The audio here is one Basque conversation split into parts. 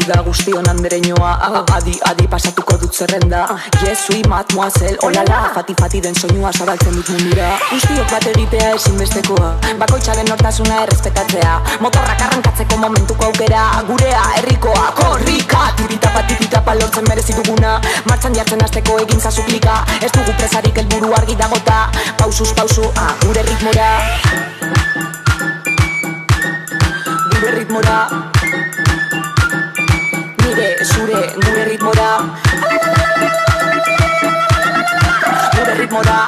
da guztion andereñoa. Adi pasatuko dut zerrenda. Jesui mademoiselle, olala. Fati den soinua zabaltzen dut mundura. Guztiok bat egitea ezinbestekoa, bakoitzaren nortasuna errespetatzea. Motorrak arrankatzeko momentuko aukera, gurea, herrikoa, korrika. Tiritapa lortzen merezi duguna, martxan jartzen hasteko egin zazu klika. Ez dugu presarik helburu argi dagota, pausuz pausu, gure ritmora. Gure ritmora. Nire, zure, gure ritmora. Gure ritmora.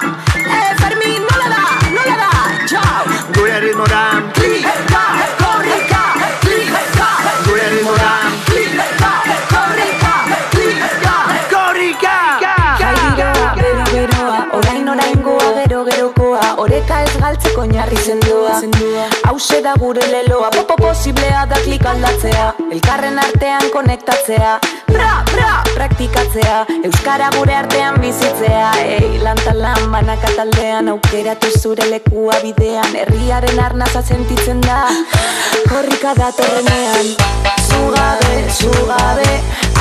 Fermin, nola da, txau. Gure ritmora. Klika, korrika, klika. Gure ritmora. Klika, korrika, klika. Jaira, beroa, oraingoa, gerokoa. Oreka ez galtzeko oinarri sendoa. Hauxe da gure leloa, posiblea da klik aldatzea. Elkarren artean konektatzea, praktikatzea. Euskara gure artean bizitzea. Lan banaka taldean, aukeratu zure lekua bidean. Herriaren arnaza sentitzen da, korrika datorrenean. Zugabe,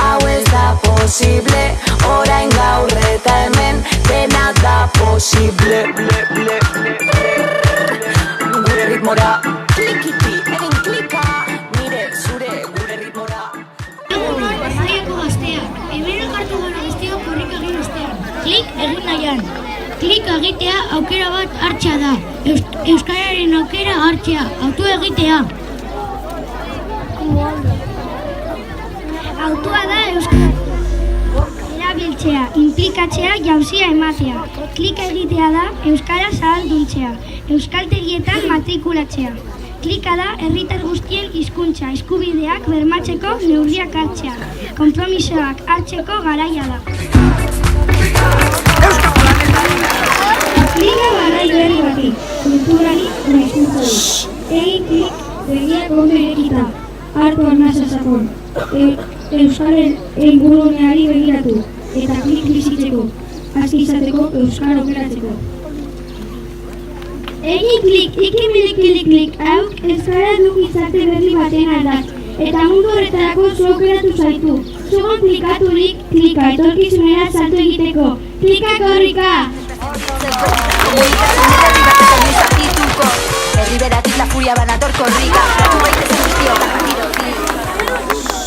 hau ez da posible. Orain gaur eta hemen, dena da posible. Gure ritmora. Klikiti, egin klika. Nire, zure, gure ritmora. Zaiako gazteak, hemen elkartu gara guztiok korrika egin ostean. Klik egin nahian. Klik egitea aukera bat hartzea da. Euskararen aukera hartzea, autu egitea. Autua da euskara erabiltzea, inplikatzea, jauzia ematea. Klik egitea da euskara zabalduntzea, euskaltegietan matrikulatzea. Klika da herritar guztien hizkuntza eskubideak bermatzeko neurriak hartzea. Konpromisoak hartzeko garaia da. Klika garai berri bati, kulturari eta hizkuntzari. Egin klik begiak ondo irekita, hartu arnasa sakon. Euskaren inguruneari begiratu eta klik bizitzeko, aski izateko euskara operatzeko. Egin klik, klik, hau euskara du gizarte berri baten ardatz, eta mundu horretarako zu aukeratu zaitu. Zugon klikaturik, klika etorkizunera salto egiteko. Klika korrika! Herri beratik la furia banator korrika.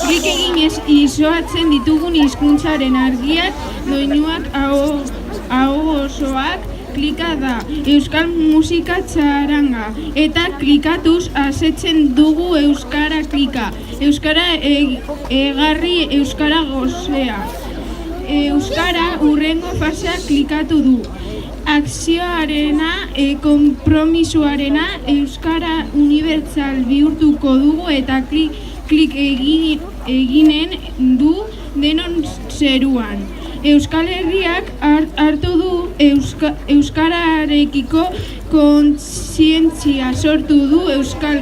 Klik eginez izoatzen ditugun hizkuntzaren argiak, doinuak, aho osoak, klika da. Euskal musika txaranga. Eta klikatuz asetzen dugu euskara klika. Euskara egarri, euskara gozea. Euskara urrengo fasea klikatu du. Akzioarena, konpromisoarena, euskara unibertsal bihurtuko dugu eta klik eginen du denon zeruan. Euskal Herriak hartu du euskararekiko kontzientzia sortu du euskal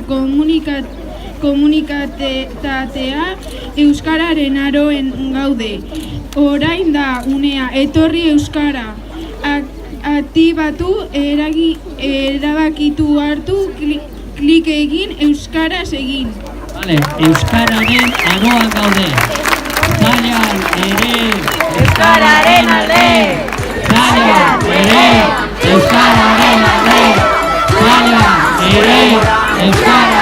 komunitatea euskararen aroen gaude. Orain da unea etorri euskara aktibatu erabakitu hartu klik egin euskaraz egin. Euskararen aroan gaude. Zalean ere Euskararen alde! Zalean ere Euskararen alde. Zalean ere Euskararen alde.